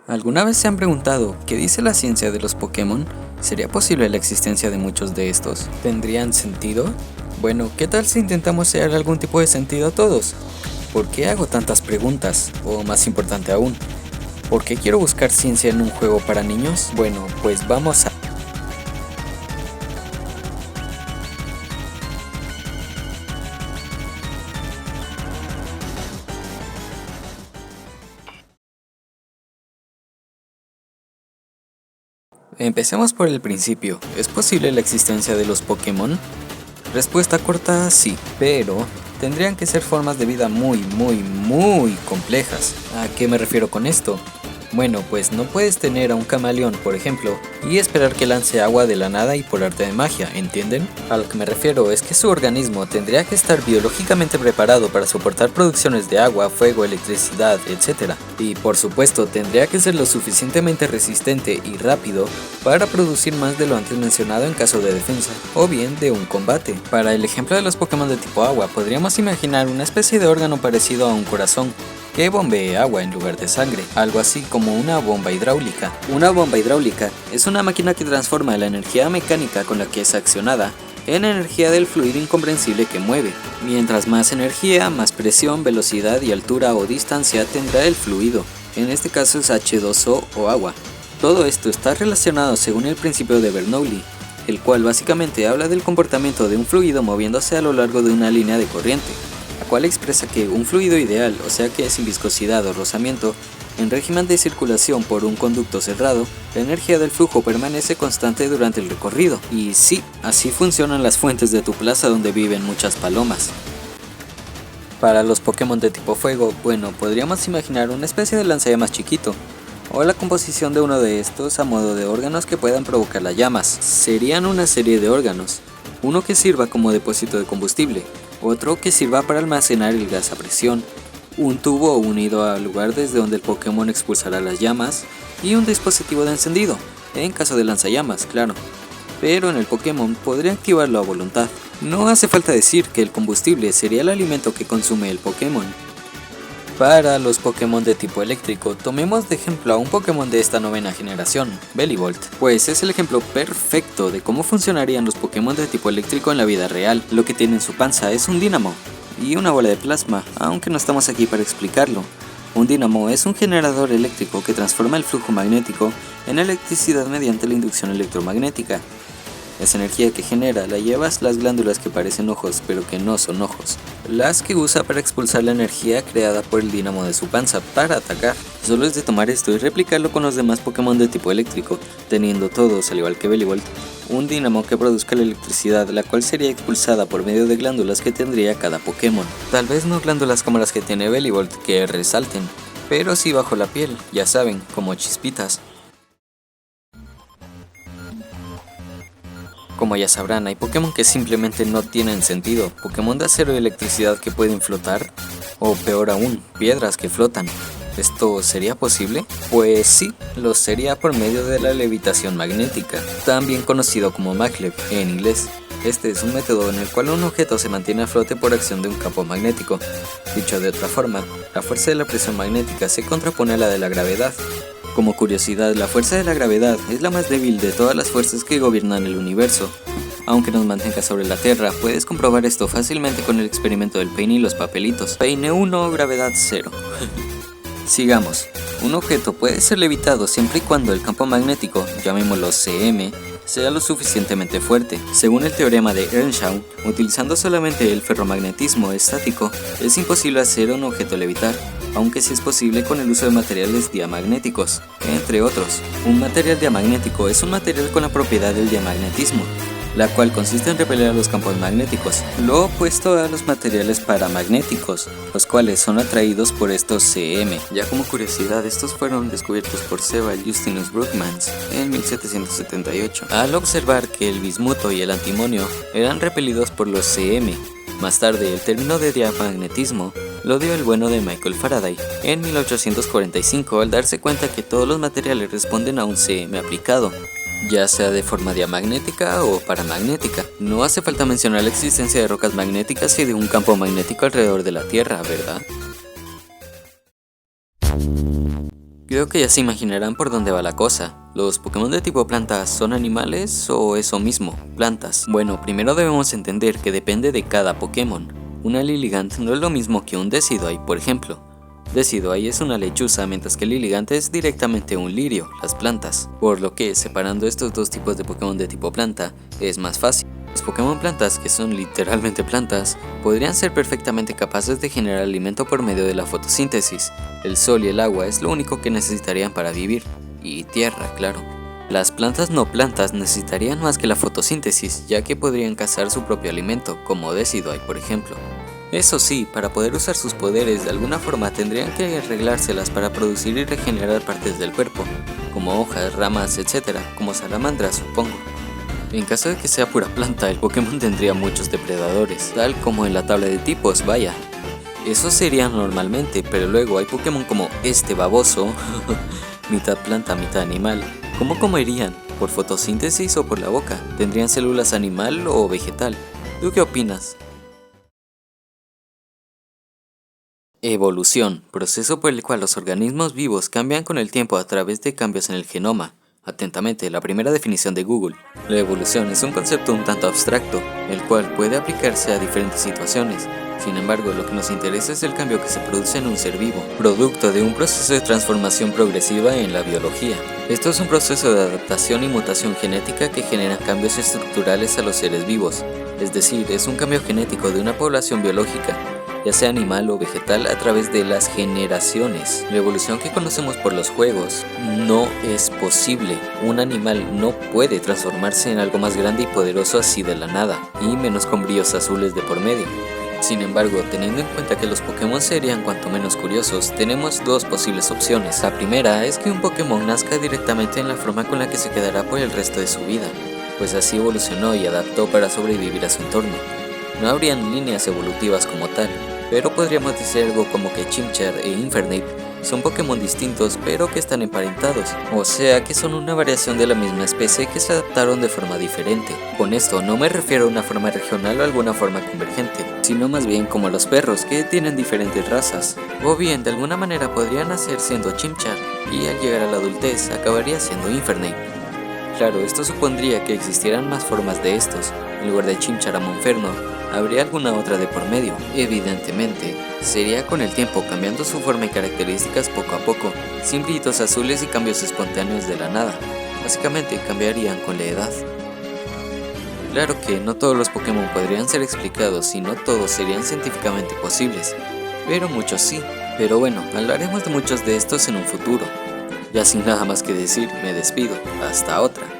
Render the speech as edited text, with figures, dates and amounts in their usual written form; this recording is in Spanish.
¿Alguna vez se han preguntado qué dice la ciencia de los Pokémon? ¿Sería posible la existencia de muchos de estos? ¿Tendrían sentido? Bueno, ¿qué tal si intentamos hallar algún tipo de sentido a todos? ¿Por qué hago tantas preguntas? O más importante aún, ¿por qué quiero buscar ciencia en un juego para niños? Bueno, pues vamos a... Empecemos por el principio. ¿Es posible la existencia de los Pokémon? Respuesta corta, sí, pero tendrían que ser formas de vida muy complejas. ¿A qué me refiero con esto? Bueno, pues no puedes tener a un camaleón, por ejemplo, y esperar que lance agua de la nada y por arte de magia, ¿entienden? A lo que me refiero es que su organismo tendría que estar biológicamente preparado para soportar producciones de agua, fuego, electricidad, etc. Y por supuesto tendría que ser lo suficientemente resistente y rápido para producir más de lo antes mencionado en caso de defensa, o bien de un combate. Para el ejemplo de los Pokémon de tipo agua, podríamos imaginar una especie de órgano parecido a un corazón, que bombee agua en lugar de sangre, algo así como una bomba hidráulica. Una bomba hidráulica es una máquina que transforma la energía mecánica con la que es accionada en energía del fluido incomprensible que mueve. Mientras más energía, más presión, velocidad y altura o distancia tendrá el fluido, en este caso es H2O o agua. Todo esto está relacionado según el principio de Bernoulli, el cual básicamente habla del comportamiento de un fluido moviéndose a lo largo de una línea de corriente, la cual expresa que un fluido ideal, o sea que sin viscosidad o rozamiento, en régimen de circulación por un conducto cerrado, la energía del flujo permanece constante durante el recorrido. Y sí, así funcionan las fuentes de tu plaza donde viven muchas palomas. Para los Pokémon de tipo fuego, bueno, podríamos imaginar una especie de lanzallamas chiquito, o la composición de uno de estos a modo de órganos que puedan provocar las llamas. Serían una serie de órganos, uno que sirva como depósito de combustible, otro que sirva para almacenar el gas a presión, un tubo unido al lugar desde donde el Pokémon expulsará las llamas y un dispositivo de encendido, en caso de lanzallamas, claro. Pero en el Pokémon podría activarlo a voluntad. No hace falta decir que el combustible sería el alimento que consume el Pokémon. Para los Pokémon de tipo eléctrico, tomemos de ejemplo a un Pokémon de esta novena generación, Bellibolt, pues es el ejemplo perfecto de cómo funcionarían los Pokémon de tipo eléctrico en la vida real. Lo que tiene en su panza es un dínamo y una bola de plasma, aunque no estamos aquí para explicarlo. Un dínamo es un generador eléctrico que transforma el flujo magnético en electricidad mediante la inducción electromagnética. Esa energía que genera la llevas las glándulas que parecen ojos pero que no son ojos, las que usa para expulsar la energía creada por el dínamo de su panza para atacar. Solo es de tomar esto y replicarlo con los demás Pokémon de tipo eléctrico, teniendo todos, al igual que Bellibolt, un dínamo que produzca la electricidad, la cual sería expulsada por medio de glándulas que tendría cada Pokémon. Tal vez no glándulas como las que tiene Bellibolt que resalten, pero sí bajo la piel, ya saben, como chispitas. Como ya sabrán, hay Pokémon que simplemente no tienen sentido, Pokémon de acero y electricidad que pueden flotar, o peor aún, piedras que flotan. ¿Esto sería posible? Pues sí, lo sería por medio de la levitación magnética, también conocido como maglev en inglés. Este es un método en el cual un objeto se mantiene a flote por acción de un campo magnético. Dicho de otra forma, la fuerza de la presión magnética se contrapone a la de la gravedad. Como curiosidad, la fuerza de la gravedad es la más débil de todas las fuerzas que gobiernan el universo. Aunque nos mantenga sobre la Tierra, puedes comprobar esto fácilmente con el experimento del peine y los papelitos. Peine 1, gravedad 0. Sigamos. Un objeto puede ser levitado siempre y cuando el campo magnético, llamémoslo CM, sea lo suficientemente fuerte. Según el teorema de Earnshaw, utilizando solamente el ferromagnetismo estático, es imposible hacer un objeto levitar, aunque sí es posible con el uso de materiales diamagnéticos, entre otros. Un material diamagnético es un material con la propiedad del diamagnetismo, la cual consiste en repeler a los campos magnéticos, lo opuesto a los materiales paramagnéticos, los cuales son atraídos por estos CM. Ya como curiosidad, estos fueron descubiertos por Sebald Justinus Brockmans en 1778, al observar que el bismuto y el antimonio eran repelidos por los CM. Más tarde, el término de diamagnetismo lo dio el bueno de Michael Faraday en 1845 al darse cuenta que todos los materiales responden a un CM aplicado, ya sea de forma diamagnética o paramagnética. No hace falta mencionar la existencia de rocas magnéticas y de un campo magnético alrededor de la Tierra, ¿verdad? Creo que ya se imaginarán por dónde va la cosa. ¿Los Pokémon de tipo planta son animales o eso mismo, plantas? Bueno, primero debemos entender que depende de cada Pokémon. Una Lilligant no es lo mismo que un Decidueye, por ejemplo. Decidueye es una lechuza, mientras que Lilligant es directamente un lirio, las plantas. Por lo que, separando estos dos tipos de Pokémon de tipo planta, es más fácil. Los Pokémon plantas, que son literalmente plantas, podrían ser perfectamente capaces de generar alimento por medio de la fotosíntesis. El sol y el agua es lo único que necesitarían para vivir. Y tierra, claro. Las plantas no plantas necesitarían más que la fotosíntesis, ya que podrían cazar su propio alimento, como Decidueye, por ejemplo. Eso sí, para poder usar sus poderes de alguna forma tendrían que arreglárselas para producir y regenerar partes del cuerpo, como hojas, ramas, etc., como salamandras, supongo. En caso de que sea pura planta, el Pokémon tendría muchos depredadores, tal como en la tabla de tipos, vaya. Eso sería normalmente, pero luego hay Pokémon como este baboso, mitad planta, mitad animal. ¿Cómo comerían? ¿Por fotosíntesis o por la boca? ¿Tendrían células animal o vegetal? ¿Tú qué opinas? Evolución, proceso por el cual los organismos vivos cambian con el tiempo a través de cambios en el genoma. Atentamente, la primera definición de Google. La evolución es un concepto un tanto abstracto, el cual puede aplicarse a diferentes situaciones. Sin embargo, lo que nos interesa es el cambio que se produce en un ser vivo, producto de un proceso de transformación progresiva en la biología. Esto es un proceso de adaptación y mutación genética que genera cambios estructurales a los seres vivos, es decir, es un cambio genético de una población biológica, ya sea animal o vegetal, a través de las generaciones. La evolución que conocemos por los juegos no es posible. Un animal no puede transformarse en algo más grande y poderoso así de la nada, y menos con brillos azules de por medio. Sin embargo, teniendo en cuenta que los Pokémon serían cuanto menos curiosos, tenemos dos posibles opciones. La primera es que un Pokémon nazca directamente en la forma con la que se quedará por el resto de su vida, pues así evolucionó y adaptó para sobrevivir a su entorno. No habrían líneas evolutivas como tal, pero podríamos decir algo como que Chimchar e Infernape son Pokémon distintos pero que están emparentados, o sea que son una variación de la misma especie que se adaptaron de forma diferente. Con esto no me refiero a una forma regional o alguna forma convergente, sino más bien como los perros que tienen diferentes razas, o bien de alguna manera podrían nacer siendo Chimchar y al llegar a la adultez acabaría siendo Infernape. Claro, esto supondría que existieran más formas de estos. En lugar de Chimchar a Monferno, habría alguna otra de por medio. Evidentemente, sería con el tiempo cambiando su forma y características poco a poco, sin brillitos azules y cambios espontáneos de la nada. Básicamente cambiarían con la edad. Claro que no todos los Pokémon podrían ser explicados y no todos serían científicamente posibles, pero muchos sí. Pero bueno, hablaremos de muchos de estos en un futuro. Ya sin nada más que decir, me despido. Hasta otra.